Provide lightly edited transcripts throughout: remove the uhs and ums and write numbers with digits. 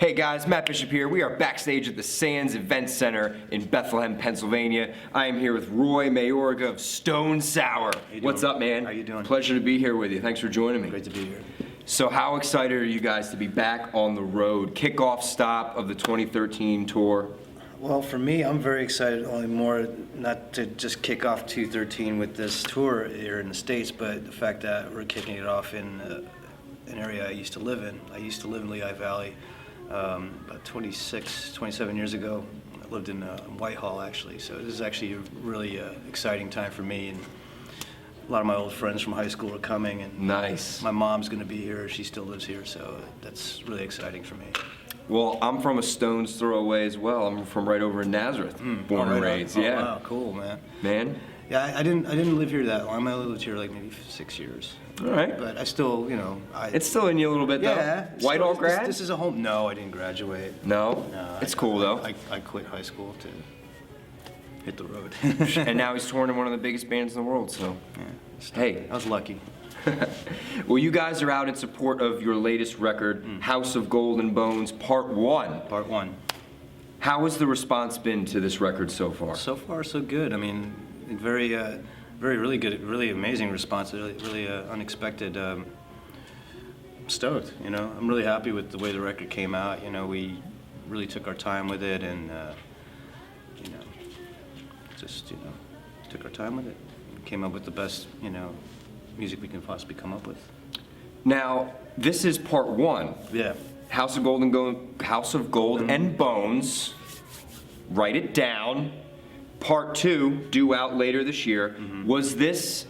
Hey guys, Matt Bishop here. We are backstage at the Sands Event Center in Bethlehem, Pennsylvania. I am here with Roy Mayorga of Stone Sour. What's up, man? How you doing? Pleasure to be here with you. Thanks for joining me. Great to be here. So how excited are you guys to be back on the road? Kickoff stop of the 2013 tour. Well, for me, I'm very excited, only more not to just kick off 2013 with this tour here in the States, but the fact that we're kicking it off in an area I used to live in. I used to live in Lehigh Valley about 27 years ago. I lived in Whitehall, actually, so this is actually a really exciting time for me. And a lot of my old friends from high school are coming, and Nice. my mom's going to be here. She still lives here, so that's really exciting for me. Well, I'm from a stone's throw away as well. I'm from right over in Nazareth, born and raised. Oh, Yeah. wow, cool, man. Man. Yeah, I didn't live here that long. I lived here like maybe 6 years. All right. But I still, It's still in you a little bit, though. yeah. Whitehall grad? This is a home. No, I didn't graduate. No? No, It's cool, though. I quit high school to hit the road. And now he's touring in one of the biggest bands in the world, so. Yeah, Hey. I was lucky. Well, you guys are out in support of your latest record, House of Gold and Bones, Part 1. Part 1. How has the response been to this record so far? So far, so good. I mean, really good, really amazing response. Really unexpected. Stoked. I'm really happy with the way the record came out. We really took our time with it, and just took our time with it. Came up with the best music we can possibly come up with. Now, this is Part 1. Yeah. House of Gold and Bones. Write it down. Part 2, due out later this year. Was this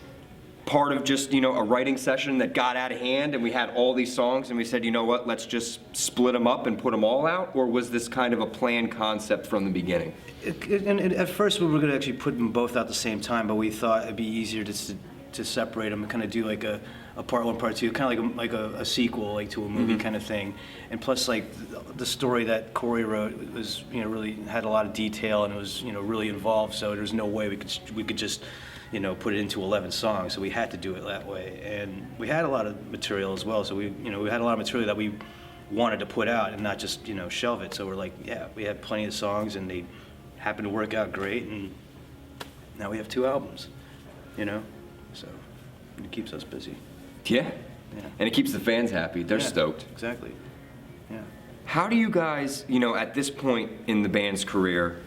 part of just, a writing session that got out of hand and we had all these songs and we said, you know what, let's just split them up and put them all out? Or was this kind of a planned concept from the beginning? And at first we were going to actually put them both out at the same time, but we thought it'd be easier to separate them and kind of do like a part 1, part 2, kind of like a sequel, like to a movie kind of thing. And plus, like the story that Corey wrote was, really had a lot of detail and it was, really involved. So there's no way we could just, put it into 11 songs. So we had to do it that way. And we had a lot of material as well. So we had a lot of material that we wanted to put out and not just, shelve it. So we're like, yeah, we had plenty of songs and they happened to work out great. And now we have 2 albums, So it keeps us busy. Yeah. Yeah. And it keeps the fans happy. They're Yeah, stoked. Exactly. Yeah. How do you guys, at this point in the band's career,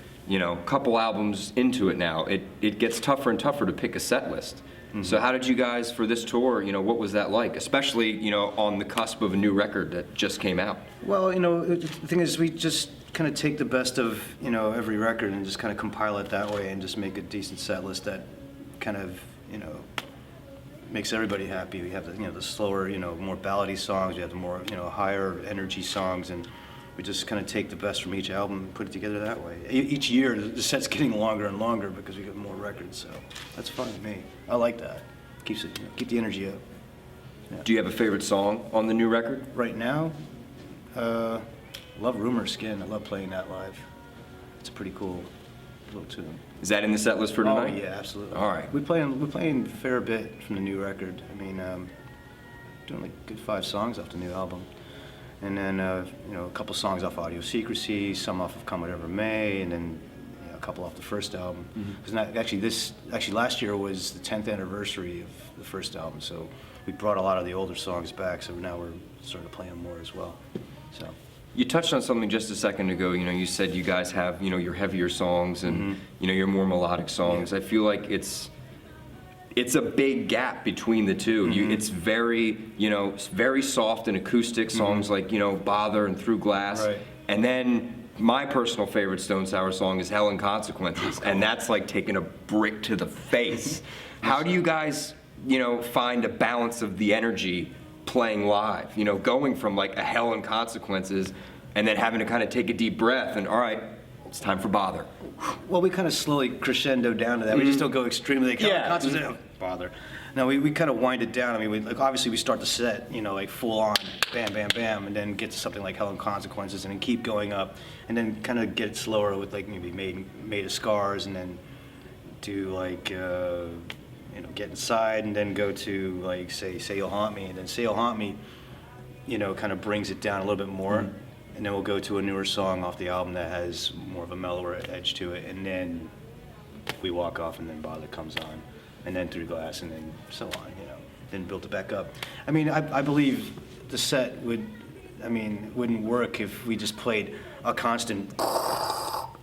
couple albums into it now, it gets tougher and tougher to pick a set list. So how did you guys, for this tour, what was that like? Especially, on the cusp of a new record that just came out. Well, the thing is, we just kind of take the best of, every record and just kind of compile it that way and just make a decent set list that kind of, makes everybody happy. We have the slower, more ballady songs. We have the more, higher energy songs, and we just kind of take the best from each album and put it together that way. Each year, the set's getting longer and longer because we get more records. So that's fun with me. I like that. Keeps it, keep the energy up. Yeah. Do you have a favorite song on the new record? Right now, love Rumor Skin. I love playing that live. It's a pretty cool little tune. Is that in the set list for tonight? Oh yeah, absolutely. All right. We're playing a fair bit from the new record. I mean, doing like a good 5 songs off the new album, and then a couple songs off Audio Secrecy, some off of Come Whatever May, and then a couple off the first album. Because actually last year was the 10th anniversary of the first album, so we brought a lot of the older songs back. So now we're starting to play them more as well. So. You touched on something just a second ago. You said you guys have, your heavier songs and, your more melodic songs. Yeah. I feel like it's a big gap between the two. It's very, very soft and acoustic songs like, Bother and Through Glass. Right. And then my personal favorite Stone Sour song is Hell and Consequences. And that's like taking a brick to the face. How do you guys, find a balance of the energy playing live, going from like a Hell and Consequences and then having to kind of take a deep breath and, all right, it's time for Bother. Well, we kind of slowly crescendo down to that. We just don't go extremely like, Yeah. Consequences, Bother. No, we kind of wind it down. I mean, obviously we start the set, like full on, bam, bam, bam, and then get to something like Hell and Consequences and then keep going up and then kind of get it slower with like maybe Made of Scars and then do like, Get Inside, and then go to like say You'll Haunt Me, and then Say You'll Haunt Me, kind of brings it down a little bit more, and then we'll go to a newer song off the album that has more of a mellower edge to it, and then we walk off, and then Bother comes on, and then Through Glass, and then so on, you know, then build it back up. I mean, I believe the set wouldn't work if we just played a constant,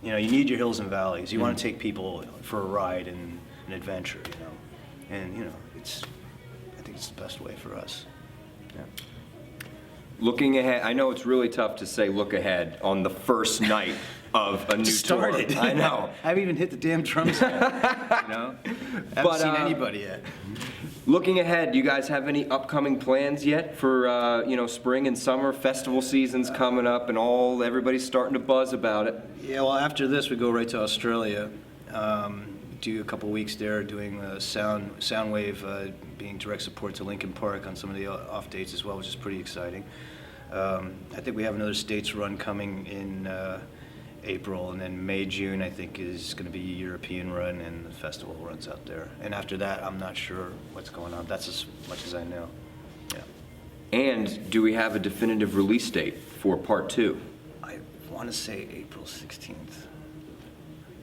you know, you need your hills and valleys. You want to take people for a ride and an adventure, you know, and, you know, I think it's the best way for us. Yeah. Looking ahead, I know it's really tough to say look ahead on the first night of a new Started. tour. I know. I haven't even hit the damn drums yet, you know? Haven't seen anybody yet. Looking ahead, do you guys have any upcoming plans yet for you know, spring and summer? Festival season's coming up, and everybody's starting to buzz about it. Yeah, well, after this, we go right to Australia. Do a couple weeks there doing Soundwave, being direct support to Linkin Park on some of the off dates as well, which is pretty exciting. I think we have another States run coming in April, and then May, June, I think, is going to be a European run, and the festival runs out there. And after that, I'm not sure what's going on. That's as much as I know. Yeah. And do we have a definitive release date for part 2? I want to say April 16th.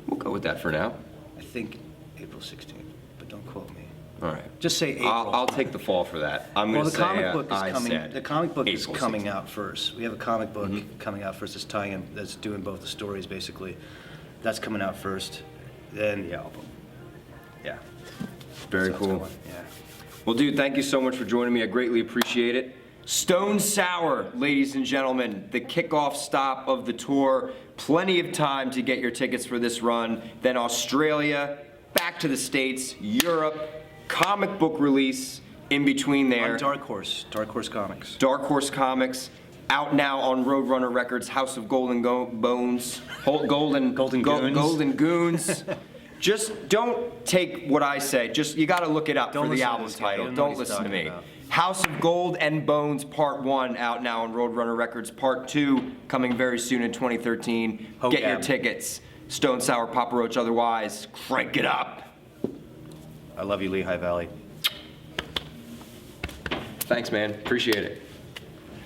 We'll go with that for now. I think April 16th, but don't quote me. All right. Just say April. I'll take the fall for that. I'm Well, going to the say comic book is I coming. said The comic book is April coming 16th. out first. We have a comic book coming out first. That's tying. That's doing both the stories basically. That's coming out first, then the album. Yeah. Very So it's cool. going, yeah. Well, dude, thank you so much for joining me. I greatly appreciate it. Stone Sour, ladies and gentlemen, the kickoff stop of the tour. Plenty of time to get your tickets for this run. Then Australia, back to the States, Europe, comic book release in between there. On Dark Horse Comics. Dark Horse Comics, out now on Roadrunner Records, House of Golden Bones, Golden Goons. Golden Goons. Just don't take what I say. Just you got to look it up Don't for the listen to album this guy. You title. don't know Don't what he's listen to talking me. about. House of Gold and Bones Part 1 out now on Roadrunner Records. Part 2 coming very soon in 2013. Hope Get your Gab. tickets. Stone Sour, Papa Roach, otherwise, crank it up. I love you, Lehigh Valley. Thanks, man. Appreciate it.